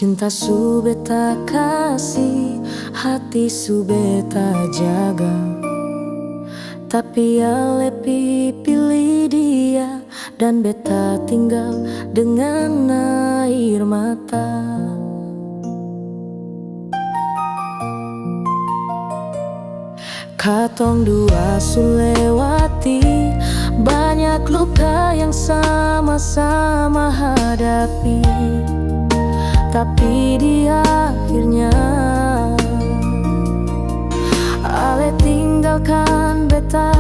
Cinta su beta kasih, hati su beta jaga. Tapi ale pilih dia, dan beta tinggal dengan air mata. Katong dua su lewati banyak luka yang sama-sama hadapi. Tapi di akhirnya ale tinggalkan beta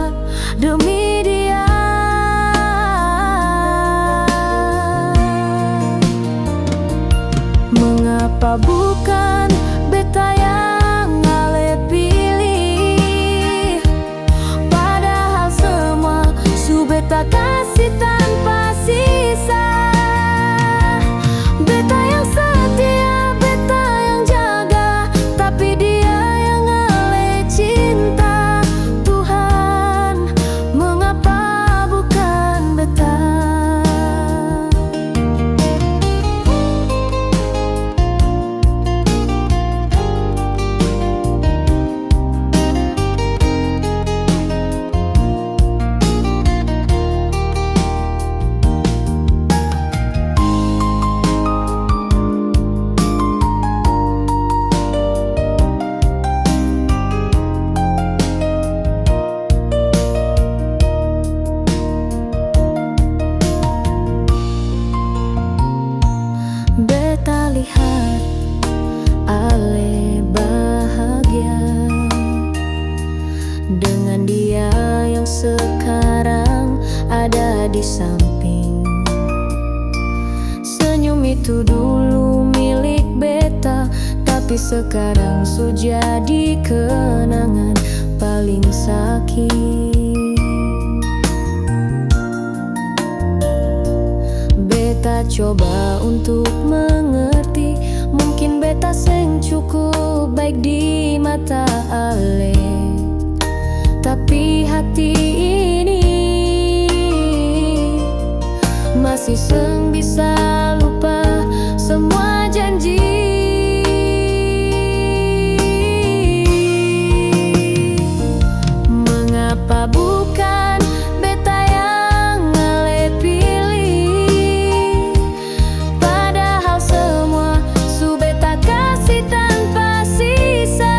demi dia. Mengapa bukan beta yang ale pilih? Padahal semua su beta kasih tanpa sisa. Beta yang setia, beta yang jaga, tapi dia yang ale cinta. Tuhan, mengapa bukan beta? Beta lihat ale bahagia dengan dia yang sekarang ada di samping. Senyum itu dulu milik beta, tapi sekarang su jadi kenangan paling sakit. Beta coba untuk mengerti, mungkin beta seng cukup baik di mata ale, tapi hati ini masih seng bisa lupa semua janji. Mengapa bukan beta yang ale pilih? Padahal semua su beta kasih tanpa sisa.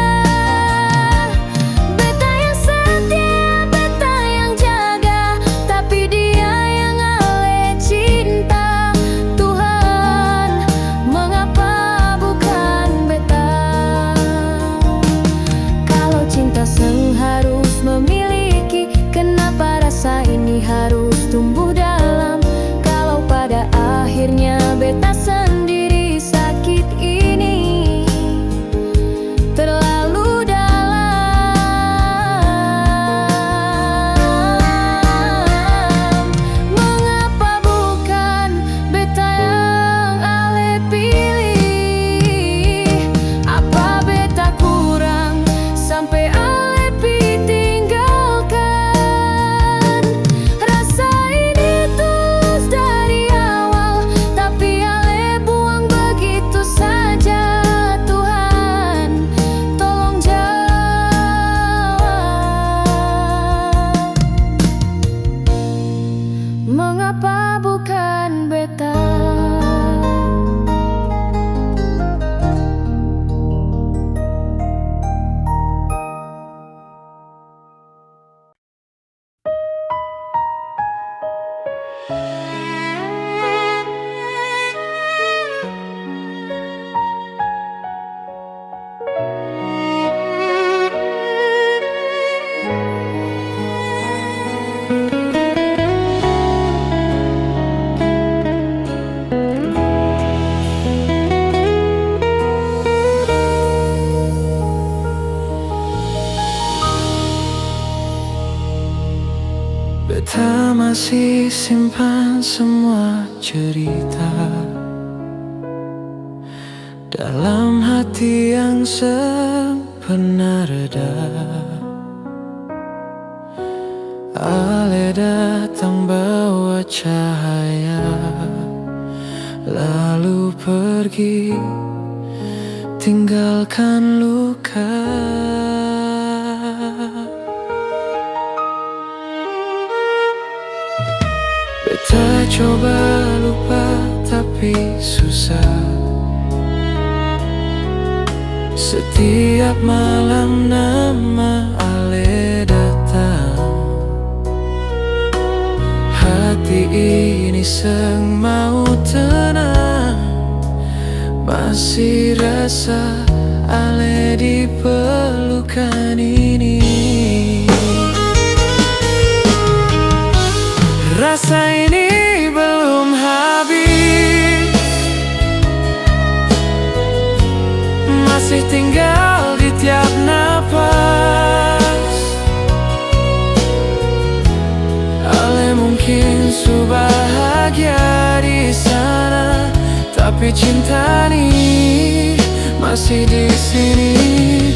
Beta yang setia, beta yang jaga, tapi dia yang ale cinta. Tuhan, mengapa bukan beta? Kalau cinta seng harus memiliki, kenapa rasa ini harus tumbuh dalam? Kalau pada akhirnya beta sendiri sakit ini terlalu dalam. Mengapa bukan beta yang ale pilih? Apa beta kurang sampai ale tinggalkan? Rasa ini tulus dari awal, tapi ale buang begitu saja. Tuhan, tolong jawab. Mengapa bukan beta? Beta masih simpan semua cerita dalam hati yang pernah reda. Ale datang bawa cahaya, lalu pergi tinggalkan luka. Beta coba lupa tapi susah. Setiap malam nama Ale datang. Hati ini seng mau tenang. Masih rasa Ale di pelukan ini. Rasa ini belum habis, masih tinggal di tiap napas. Ale mungkin su bahagia di sana, tapi cinta ini masih di sini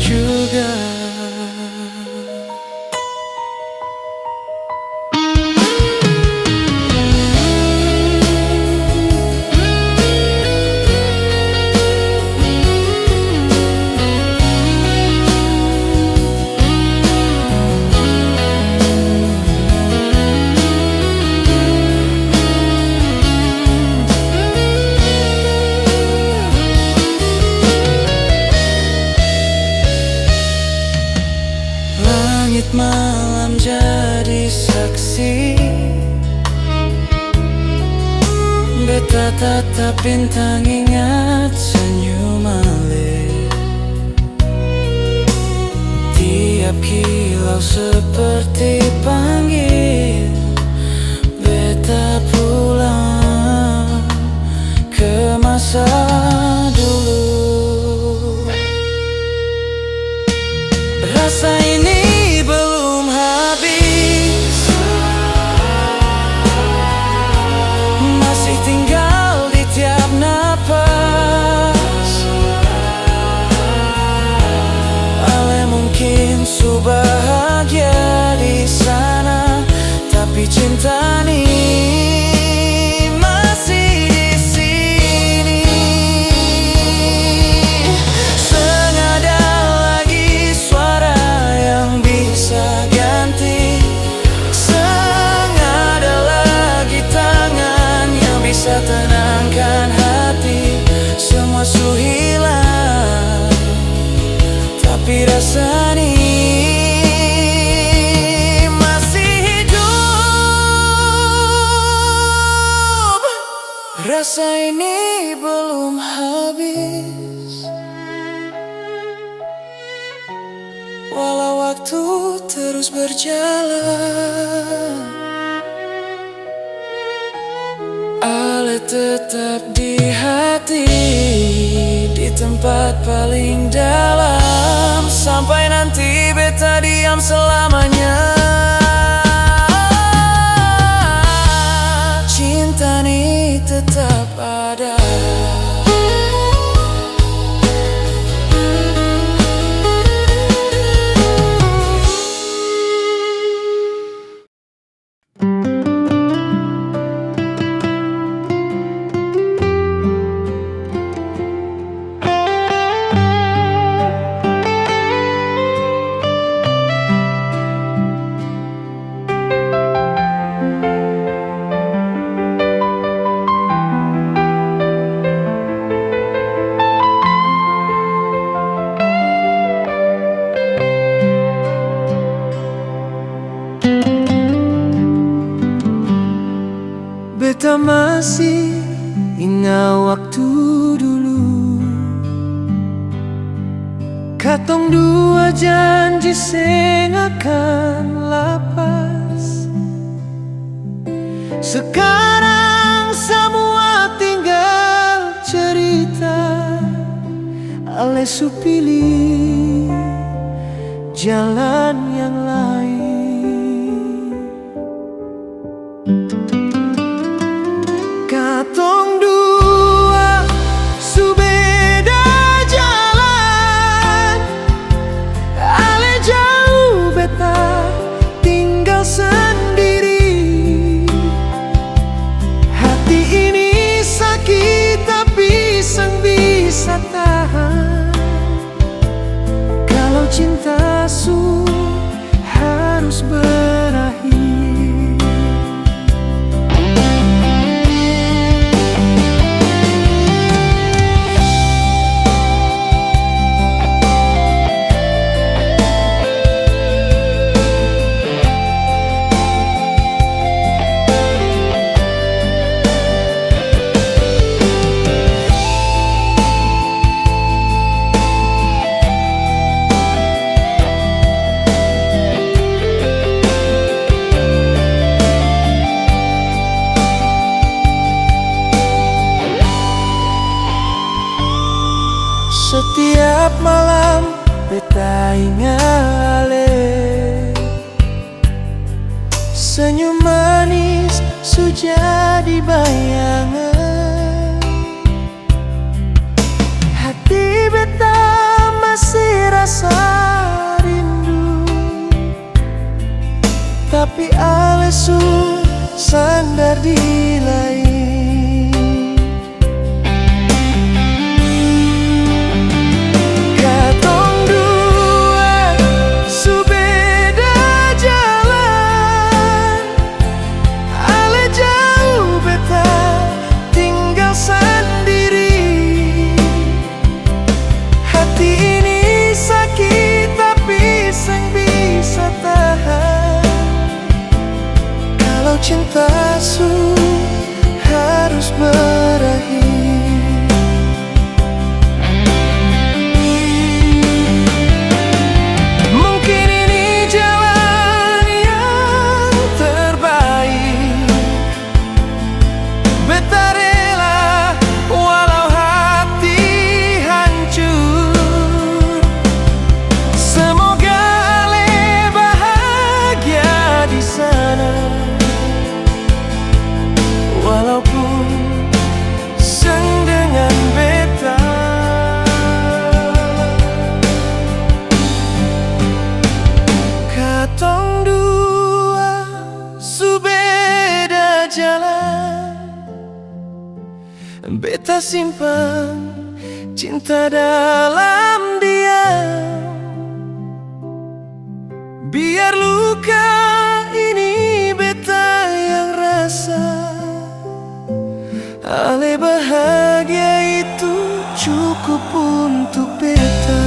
juga. Malam jadi saksi, beta tatap bintang ingat senyum Ale. Tiap kilau seperti panggil beta pulang ke masa dulu. Rasa ini belum habis, masih tinggal di tiap napas. Ale mungkin su bahagia di sana, tapi cinta ini masih di sini. Sengaja lagi suara yang bisa ganti, sengaja lagi tangan yang bisa tenangkan hati. Semua su hilang, tapi rasa ini masih hidup. Rasa ini belum habis, walau waktu terus berjalan. Ale tetap di hati, di tempat paling dalam, sampai nanti beta diam selamanya. Cinta ini tetap ada. Beta masih ingat waktu dulu, katong dua janji seng akan lapas. Sekarang semua tinggal cerita. Ale su pilih jalan yang lain. Katong dua su beda jalan. Ale jauh, beta tinggal sendiri. Hati ini sakit tapi sang bisa tahan. Setiap malam beta ingat ale, senyum manis sudah di bayangan. Hati beta masih rasa rindu, tapi ale su sandar di lain. Katong dua su beda jalan, ale jauh beta tinggal sendiri. Hati ini sakit tapi seng bisa tahan, kalau cinta su harus berakhir. Mungkin ini jalan yang terbaik, beta rela walau hati hancur. Semoga ale bahagia di sana, walaupun seng dengan beta. Katong dua su beda jalan, beta simpan cinta dalam diam. Biar luka ini beta yang rasa, ale bahagia itu cukup untuk beta.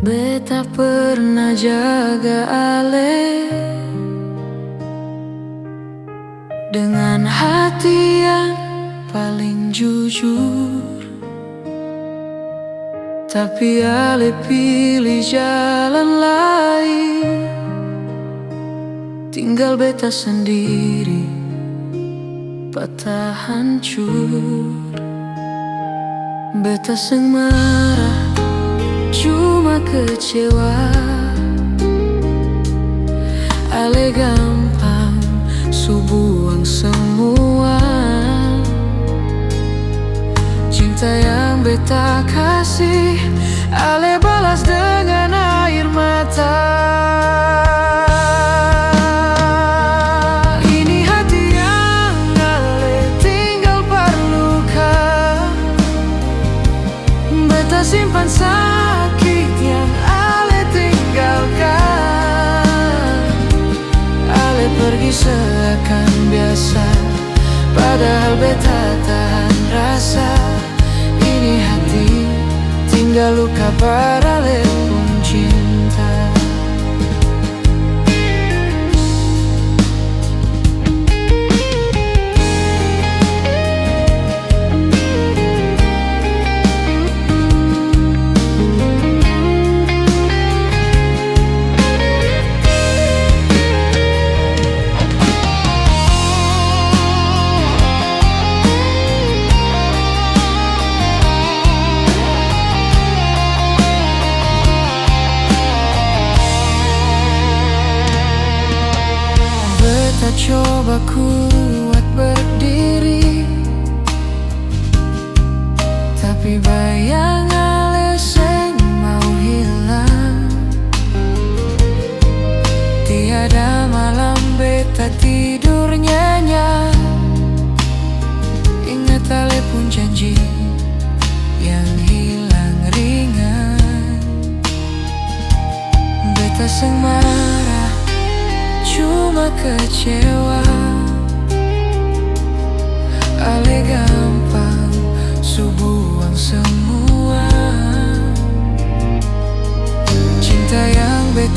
Beta pernah jaga ale dengan hati yang paling jujur, tapi ale pilih jalan lain, tinggal beta sendiri patah hancur. Beta seng marah, cuma kecewa. Ale gampang su buang semua cinta yang beta kasih, ale balas dengan air mata. Ini hati yang ale tinggal perluka, beta simpan sakit yang ale tinggalkan. Ale pergi seakan biasa, padahal beta tahan rasa. Ini hati tinggal luka parale pun cinta. Coba kuat berdiri,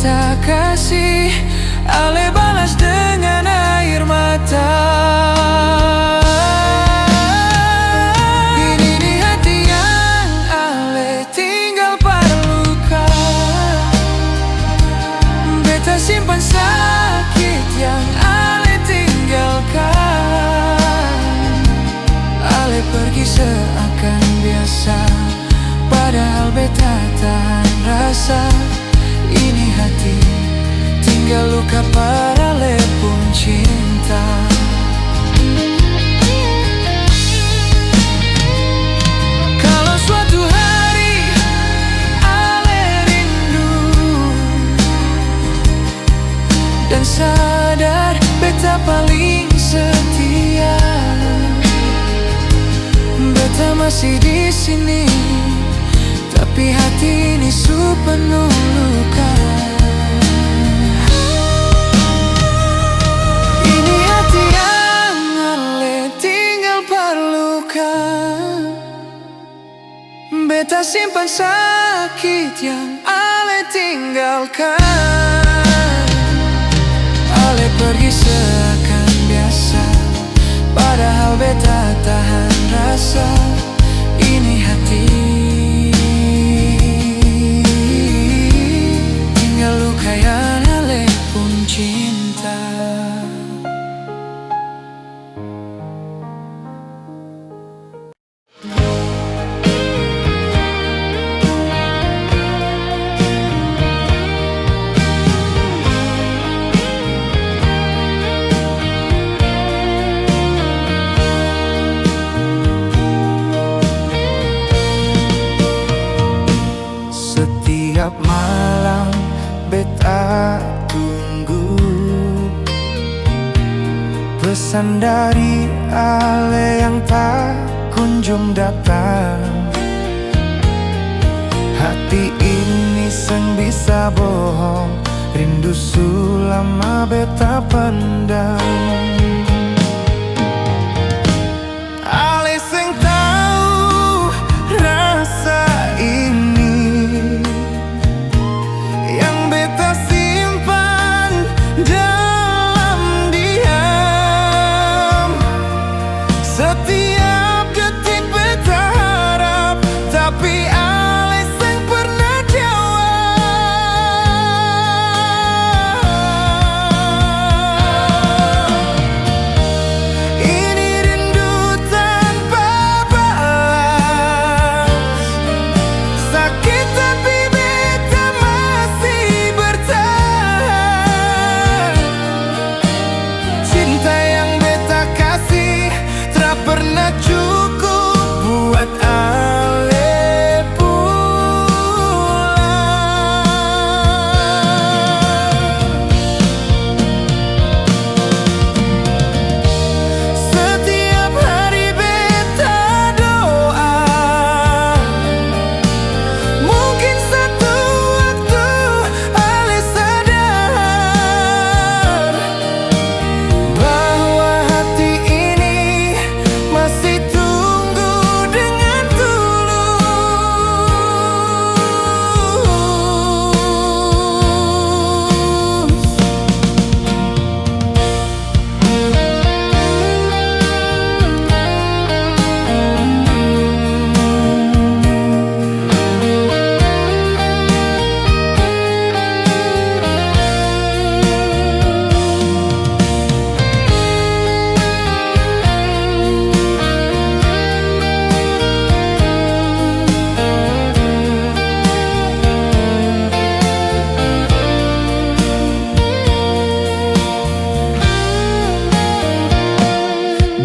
beta kasih, ale balas dengan air mata. Ini di hati yang ale tinggal parluka, beta simpan sakit yang ale tinggalkan. Ale pergi seakan biasa, padahal beta tahan rasa. Ini hati tinggal luka para lepung cinta. Kalau suatu hari ale rindu dan sadar beta paling setia, beta masih di sini, tapi hati ini penuh luka. Ini hati yang ale tinggal parluka, beta simpan sakit yang ale tinggalkan. Ale pergi seakan biasa, padahal beta tahan rasa. Ini hati setiap malam beta tunggu pesan dari ale yang tak kunjung datang. Hati ini seng bisa bohong, rindu sulama beta pendam. Ale seng tahu rasa ini yang beta simpan dalam diam. Setiap detik beta harap, tapi ale seng pernah jawab. Ini rindu tanpa balas, sakit tapi beta masih bertahan. Cinta yang beta kasih tak pernah cukup buat ale pulang. Setiap hari beta doa, mungkin satu waktu ale sadar bahwa hati ini masih tunggu dengan tulus.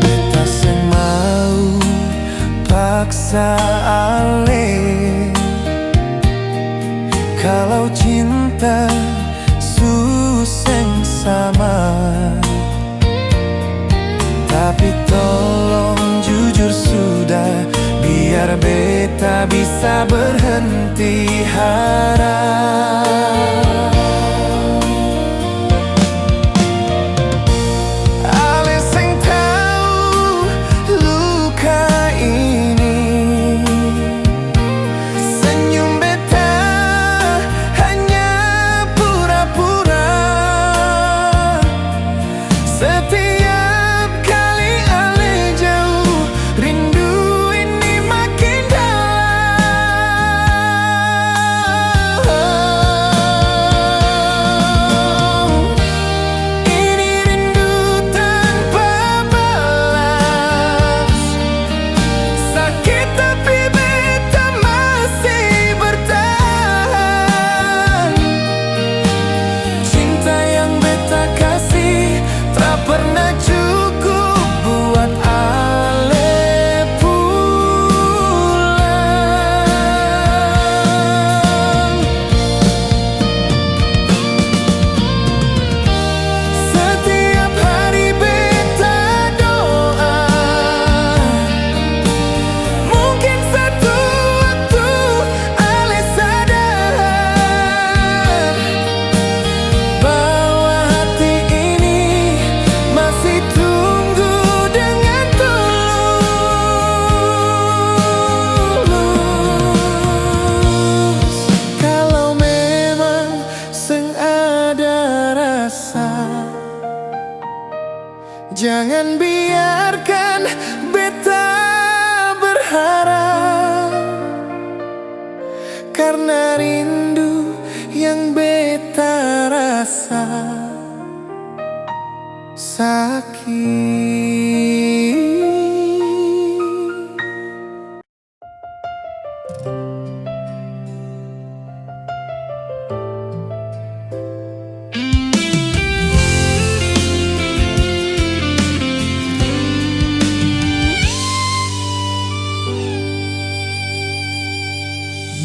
Beta seng mau paksa ale, kalau cinta suseng sama. Tapi tolong jujur sudah, biar beta bisa berhenti harap. Ale seng tahu luka ini, senyum beta hanya pura Jangan biarkan beta berharap, karena rindu yang beta rasa sakit.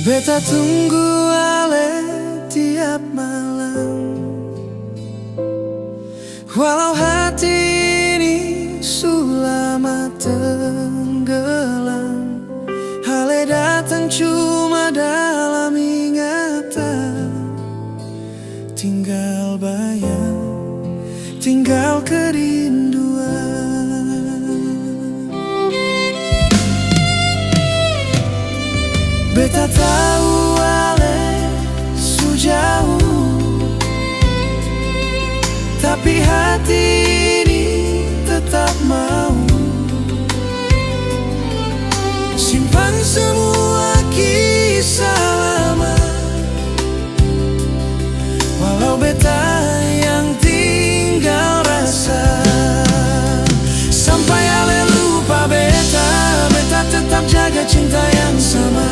Beta tunggu ale tiap malam, walau hati ini sulama tenggelam. Ale datang cuma dalam ingatan, tinggal bayang, tinggal kerinduan. Beta tahu ale sejauh, tapi hati ini tetap mau simpan semua kisah lama. Walau beta yang tinggal rasa, sampai ale lupa beta, beta tetap jaga cinta yang sama.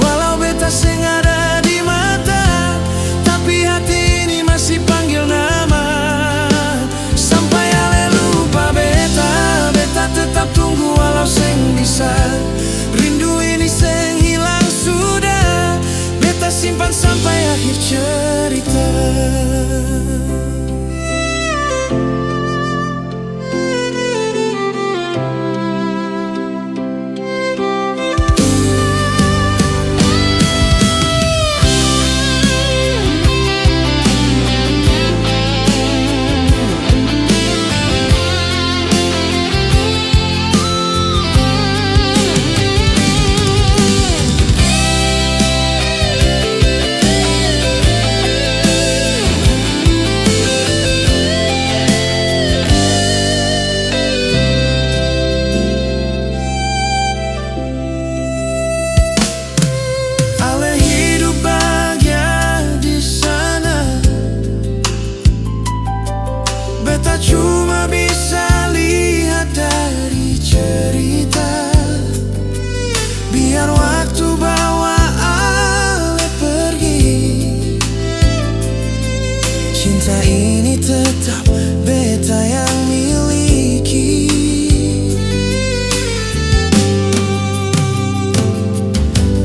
Walau beta seng ada di mata, tapi hati ini masih panggil nama. Sampai ale lupa beta, beta tetap tunggu walau seng bisa. Rindu ini seng hilang sudah, beta simpan sampai akhir cerita. Beta cuma bisa lihat dari cerita, biar waktu bawa ale pergi. Cinta ini tetap beta yang miliki.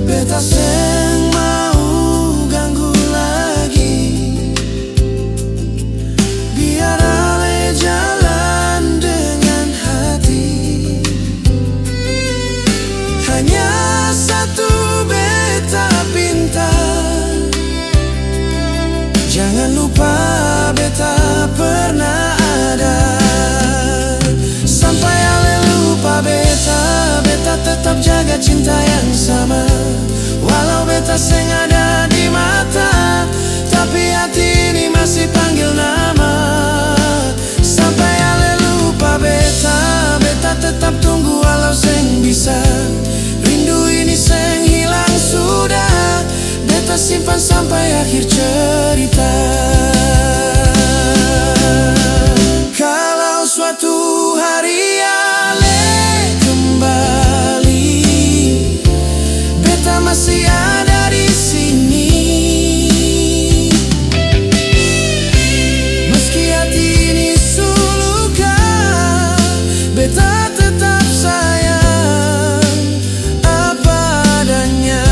Beta seng mau ganggu lagi, biar jalan dengan hati. Hanya satu beta pinta, jangan lupa beta pernah ada. Sampai ale lupa beta, beta tetap jaga cinta yang sama. Walau beta seng ada di mata, tapi hati ini masih panggil nama. Sampai ale lupa beta, beta tetap tunggu walau seng bisa. Rindu ini seng hilang sudah, beta simpan sampai akhir cerita. Kalau suatu hari ale kembali, beta masih ada di sini. Meski hati ini suluka, beta tetap sayang apa adanya.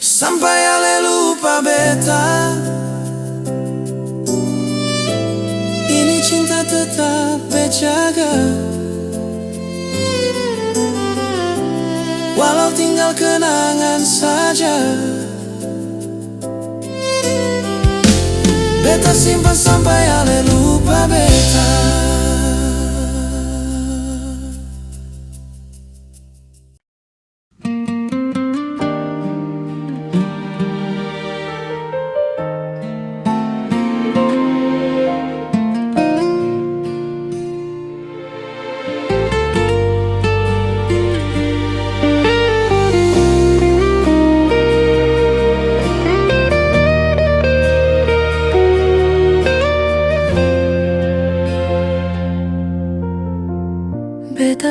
Sampai ale lupa beta, ini cinta tetap beta jaga. Walau tinggal kenangan saja, beta simpan sampai ale lupa beta.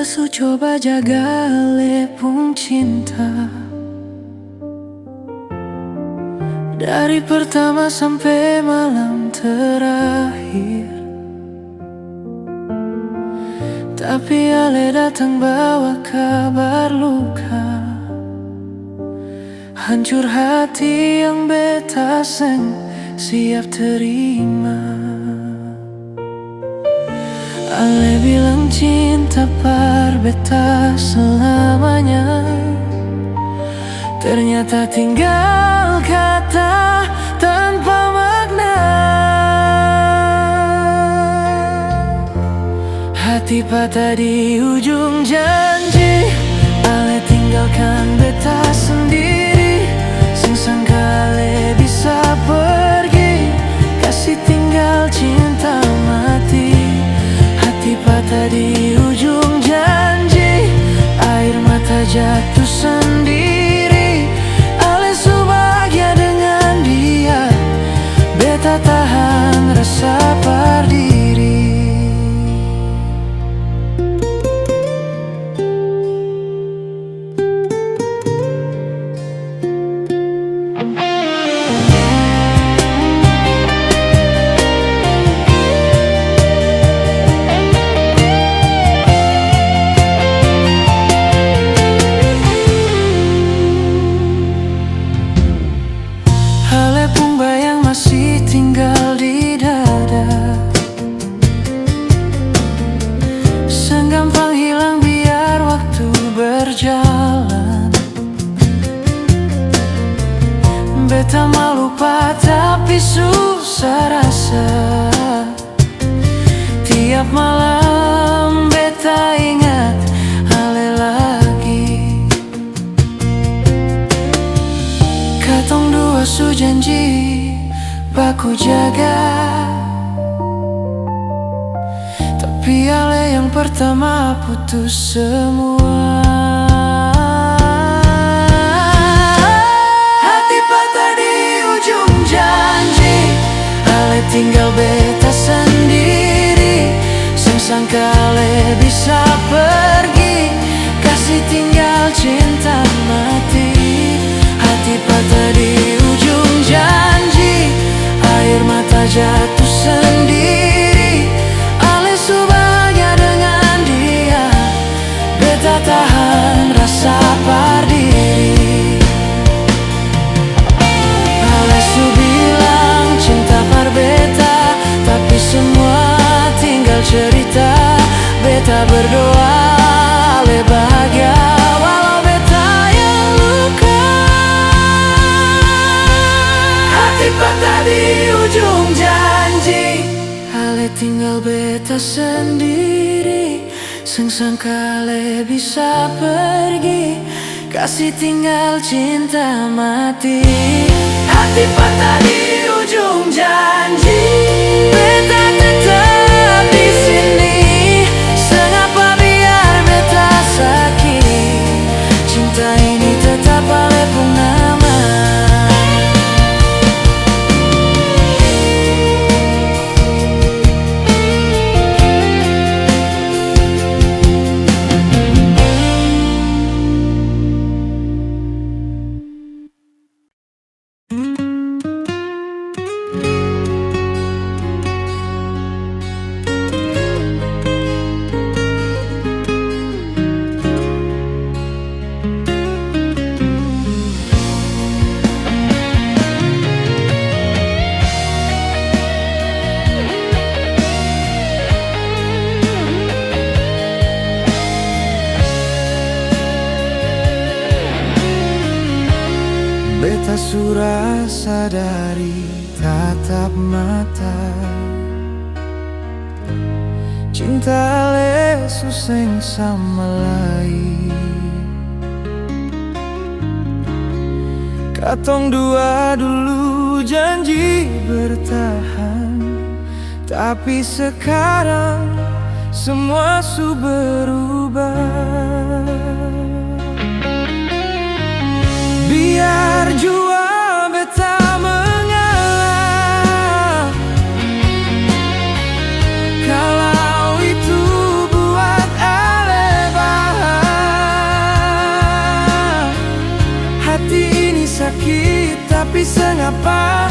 su coba jaga lepung cinta. Dari pertama sampai malam terakhir, tapi Ale datang bawa kabar luka. Hancur hati yang beta seng siap terima. Ale bilang cinta par beta selamanya, ternyata tinggal kata tanpa makna. Hati patah di ujung janji, Ale tinggalkan beta sendiri. Sing sangka Ale bisa pergi, kasih tinggal cinta mati. Hati patah di ujung janji, air mata jatuh sendiri. Ale bahagia dengan dia, beta tahan rasa berdiri. Masih tinggal di dada, segampang hilang biar waktu berjalan. Beta mau lupa tapi susah rasa. Tiap malam beta ingat Ale lagi. Katong dua su janji baku jaga, tapi Ale yang pertama putus semua. Hati patah di ujung janji, Ale tinggal beta sendiri. Sing sangka Ale bisa pergi, kasih tinggal cinta mati. Hati patah di ujung janji, air mata jatuh sendiri. Ale bahagia dengan dia, beta tahan rasa berdiri. Ale bilang cinta par beta, tapi semua tinggal cerita. Beta berdoa Ale bahagia walau beta yang luka. Hati patah di ujung janji, Ale tinggal beta sendiri. Sing sangka Ale bisa pergi, kasih tinggal cinta mati. Hati patah di ujung janji, beta tetap di sini. Sengapa biar beta sakit, cinta ini tetap Ale pun nama. Beta surah sadari tatap mata, cinta Ale suseng sama lain. Katong dua dulu janji bertahan, tapi sekarang semua su berubah. Biar jua beta mengalah, kalau itu buat Ale Tapi sengapa,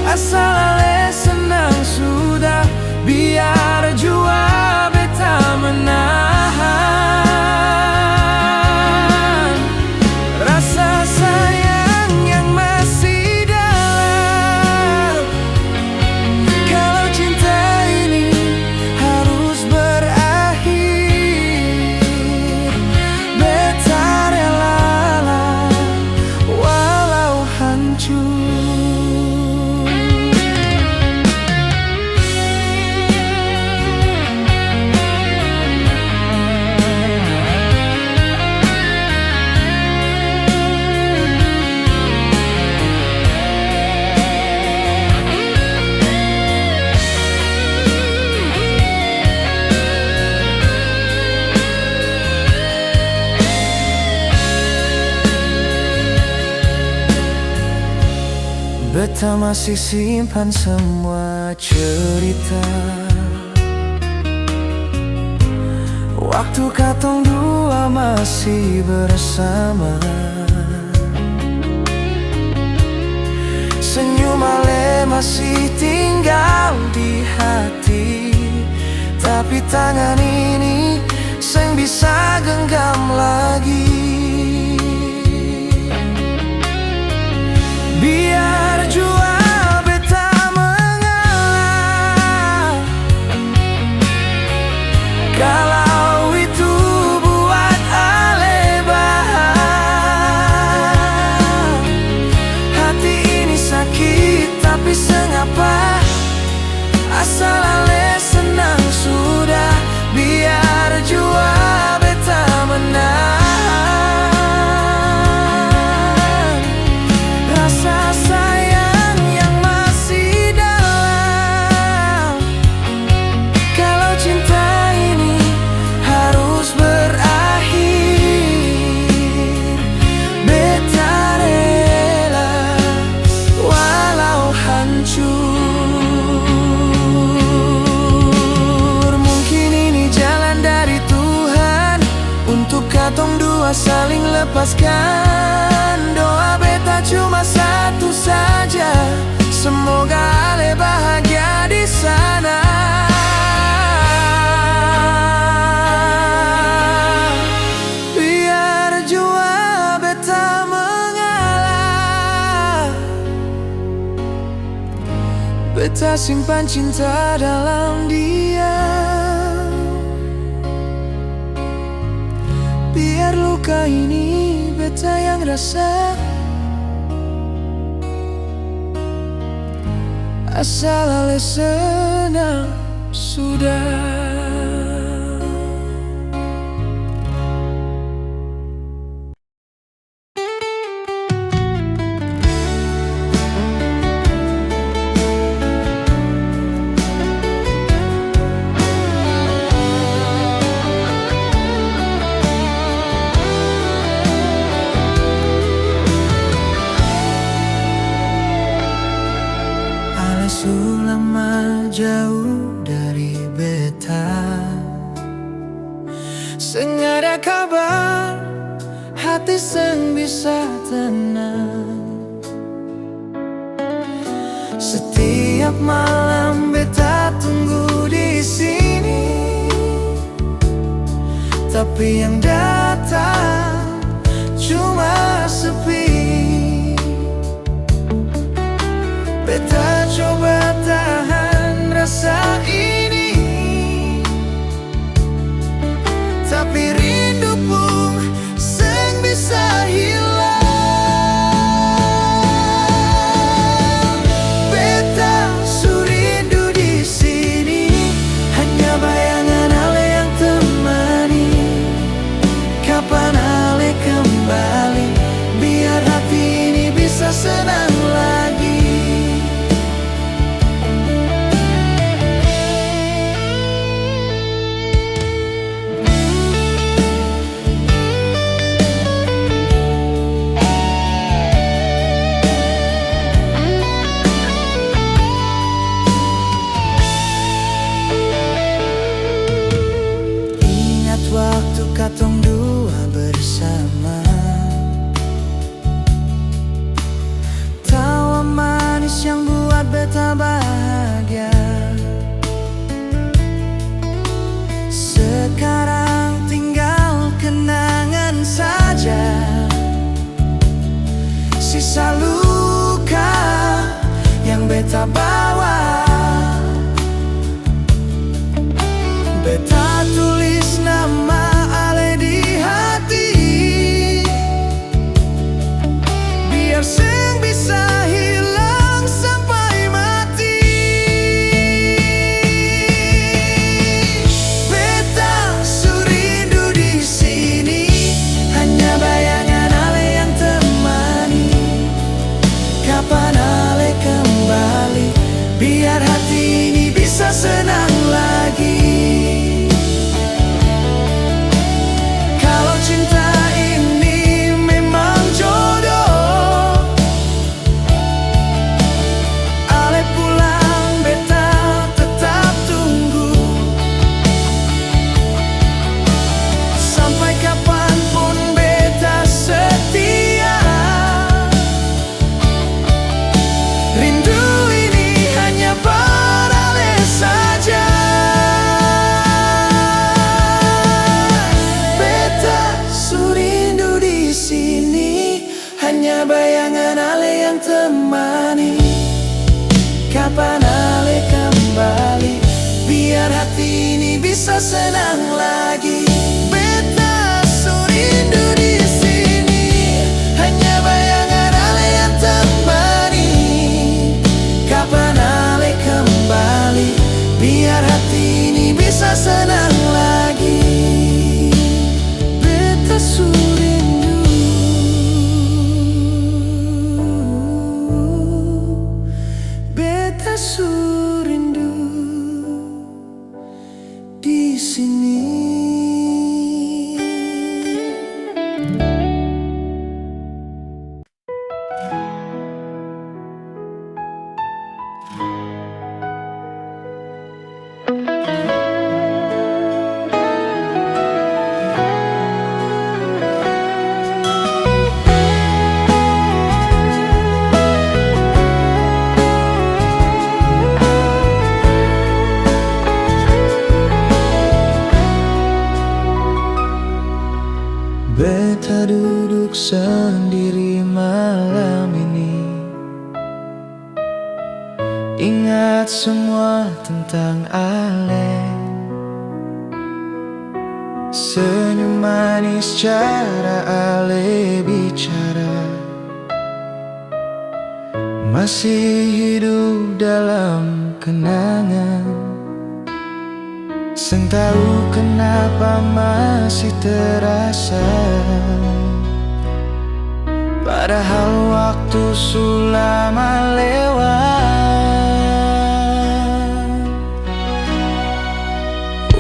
asal ale senang sudah. Biar jua beta menahan rasa sayang yang masih dalam. Kalau cinta ini harus berakhir, beta relalah walau hancur. Beta masih simpan semua cerita waktu katong dua masih bersama. Senyum ale masih tinggal di hati, tapi tangan ini seng bisa genggam lagi. Biar jua beta mengalah, kalau itu buat ale bahagia. Hati ini sakit, tapi sengapa, asal ale senang sudah. Biar jua beta menang katong dua saling lepaskan. Doa beta cuma satu saja, semoga ale bahagia di sana. Biar jua beta mengalah, beta simpan cinta dalam diam. Biar luka ini beta yang rasa, asal ale senang sudah. Sulama jauh dari beta, seng ada kabar, hati seng bisa tenang. Setiap malam beta tunggu di sini, tapi yang datang cuma sepi. Beta coba tahan rasa ini, tapi rindu pun seng bisa hilang. Beta surindu di sini, hanya bayangan ale yang temani. Kapan ale kembali, biar hati ini bisa senang lagi. beta bawa. Beta tulis nama ale di hati, biar seng bisa hilang sampai mati. Beta surindu di sini, hanya bayangan ale yang temani. Kapan ale kembali, biar hati ini bisa senang lagi. Cinta ini memang jodoh, ale pulang beta tetap tunggu. Sampai kapanpun beta setia. Rindu ini hanya berale saja. Hanya bayangan ale yang temani. Kapan ale kembali, biar hati ini bisa senang lagi. Beta surindu di sini, hanya bayangan ale yang temani. Kapan ale kembali, biar hati ini bisa senang lagi. Beta surindu, beta surindu di sini. Beta duduk sendiri malam ini, ingat semua tentang ale. Senyum manis cara ale bicara, masih hidup dalam kenangan. Seng tahu kenapa masih terasa, padahal waktu sulama lewat.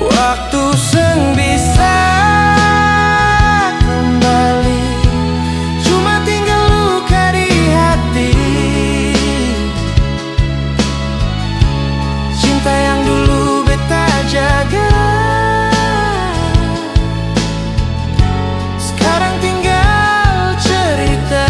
Waktu seng bisa kembali, cuma tinggal luka di hati. Cinta yang dulu beta jaga, sekarang tinggal cerita.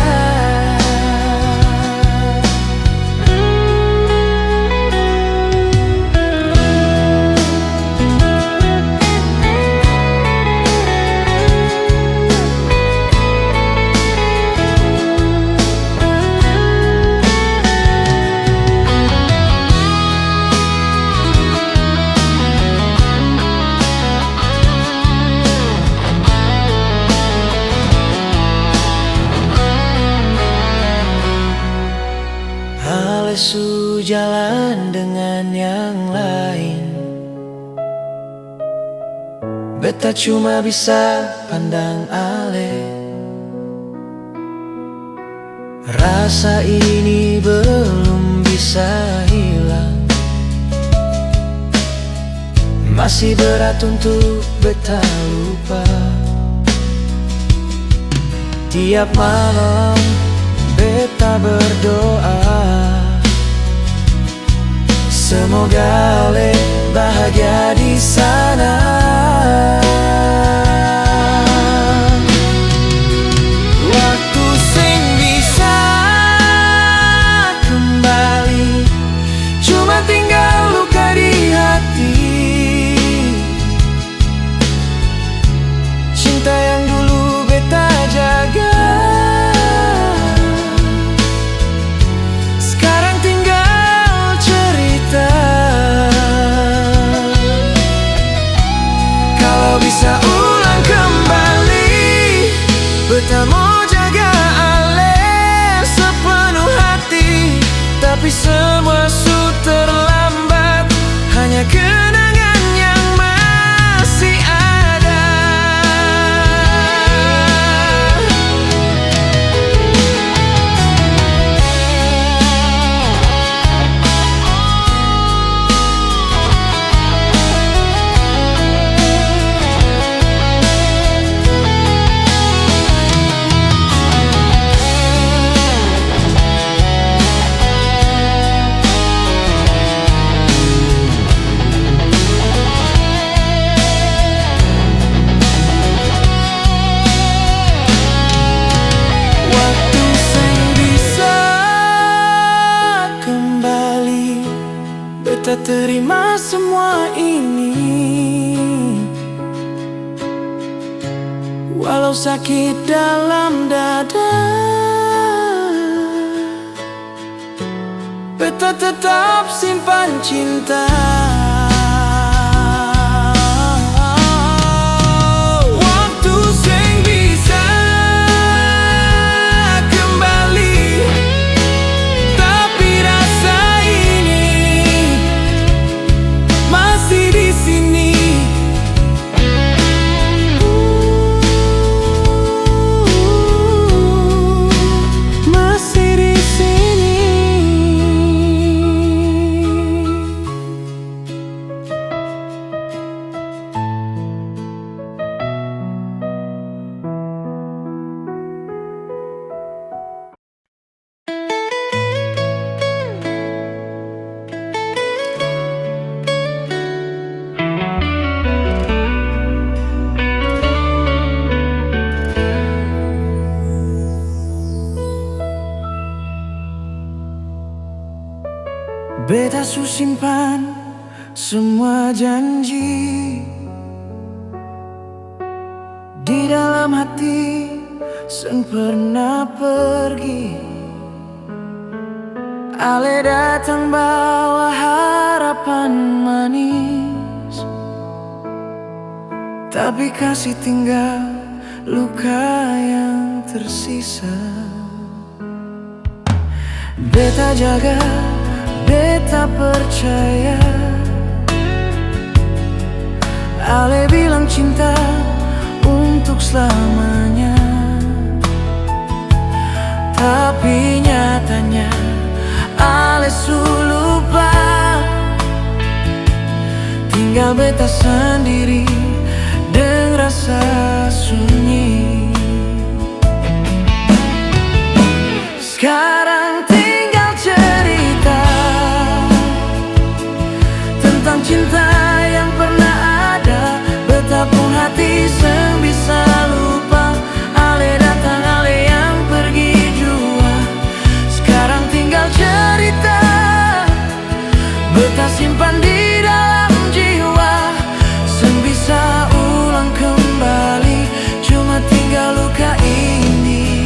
Ale su jalan dengan yang lain, beta cuma bisa pandang ale. Rasa ini belum bisa hilang, masih berat untuk beta lupa. Tiap malam beta berdoa, semoga ale bahagia di sana. Waktu sing bisa kembali, cuma tinggal luka di hati. Cinta yang dulu beta jaga, sekarang tinggal beta terima semua ini, walau sakit dalam dada. Beta tetap simpan cinta. Waktu seng bisa kembali, tapi rasa ini masih di sini. Masih di sini. Beta su simpan semua janji di dalam hati, sen pernah pergi. Ale datang bawa harapan manis, tapi kasih tinggal luka yang tersisa. Beta jaga, beta percaya. Ale bilang cinta untuk selamanya, tapi nyatanya Ale su lupa. Tinggal beta sendiri dengan rasa sunyi. Sekarang tinggal cerita tentang cinta yang pernah ada. Betapun hati seng bisa lupa. Ale datang, ale yang pergi jua. Sekarang tinggal cerita beta simpan di dalam jiwa. Seng bisa ulang kembali, cuma tinggal luka ini.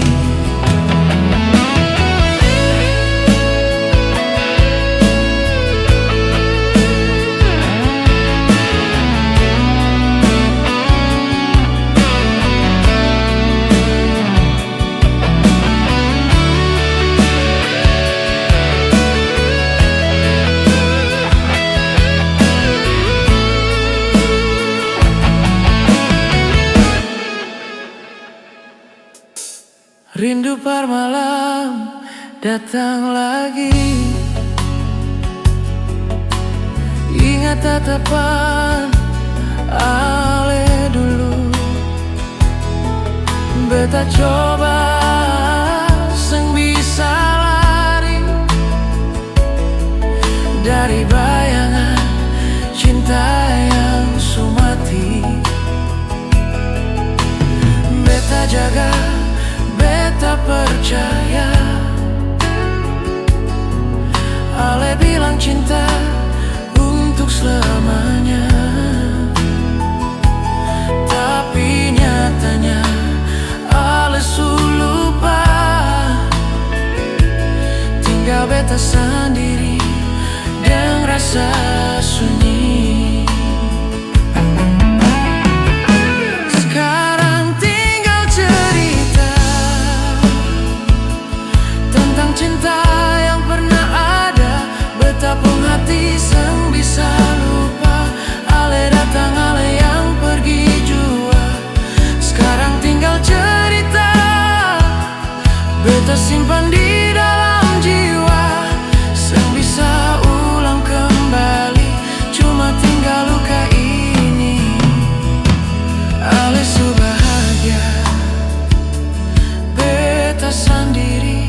Rindu par malam datang lagi. Ingat tatapan ale dulu. Beta coba seng bisa lari dari bayangan cinta yang sumati. Beta jaga, beta percaya. Ale bilang cinta untuk selamanya, tapi nyatanya Ale su lupa. Tinggal beta sendiri dengan rasa sunyi. Cinta yang pernah ada, betapun hati seng bisa lupa. Ale datang, ale yang pergi jua. Sekarang tinggal cerita beta simpan di dalam jiwa. Seng bisa ulang kembali, cuma tinggal luka ini. Ale su bahagia, beta sendiri.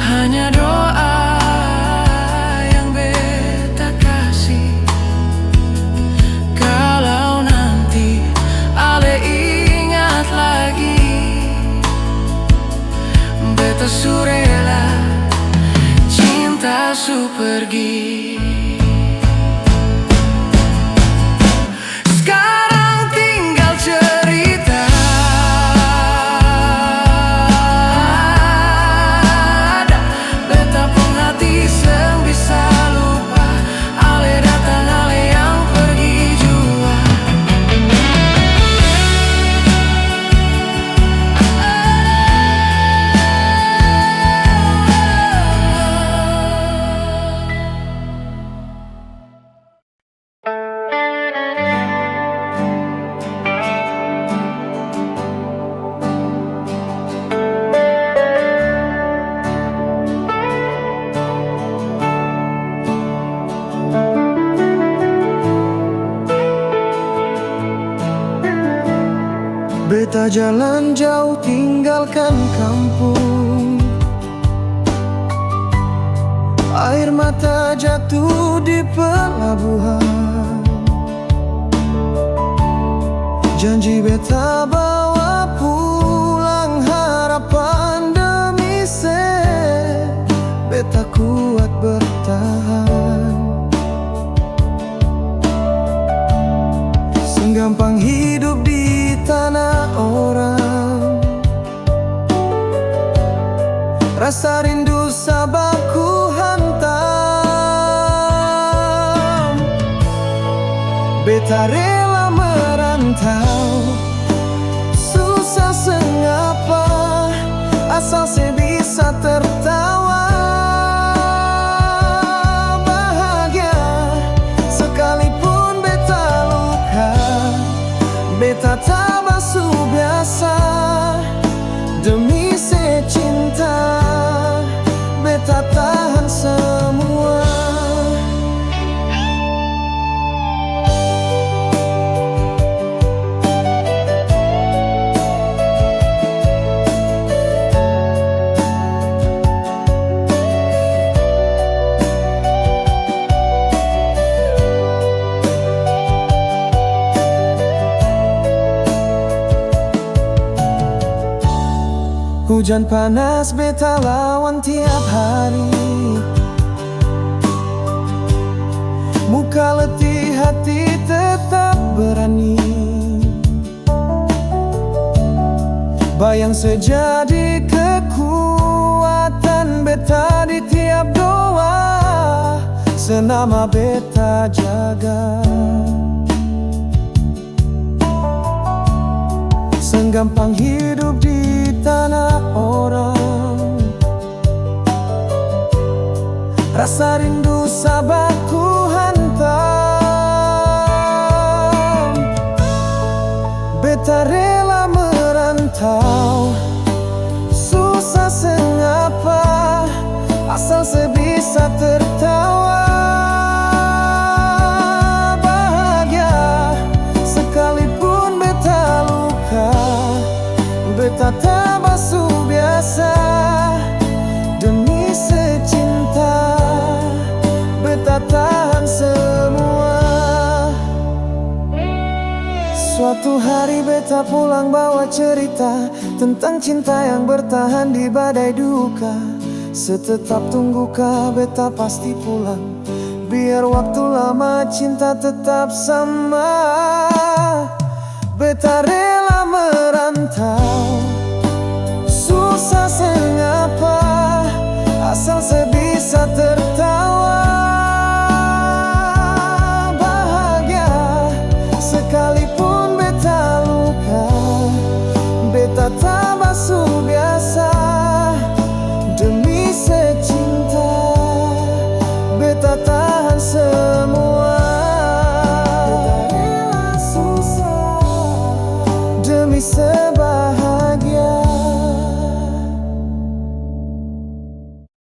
Hanya doa yang beta kasih. Sekarang tinggal cerita. Beta pun hati seng bisa lupa. Ale datang, ale yang pergi jua. Beta jalan jauh tinggalkan kampung. Air mata jatuh di pelabuhan. Janji beta bawa pulang harapan demi beta kuat bertahan. Senggampang hidup di tanah orang. Rasa rindu sabaku hantam. Beta rela merantau. Susah sengapa, asal saya bisa tertawa. Bahagia sekalipun beta luka. Beta tak basuh biasa demi secinta. Beta tahan semua. Hujan panas beta lawan tiap hari. Muka letih, hati tetap berani. Bayang sejadi kekuatan beta di tiap doa. Senama beta jaga. Senggampang hidup di tanah orang. Rasa rindu sabaku hantam. Beta rela merantau. Susah sengapa, asal sebisa tertawa. Bahagia sekalipun beta luka. Beta tak basuh biasa demi secinta. Beta tahan semua. Suatu hari beta pulang bawa cerita tentang cinta yang bertahan di badai duka. Setetap tungguka beta pasti pulang. Biar waktu lama cinta tetap sama. Beta rela merantau. Susah sengapa, asal sebisa tertawa. Bahagia sekalipun beta luka. Beta tak basuh biasa demi secinta. Beta tahan semua. Beta rela susah demi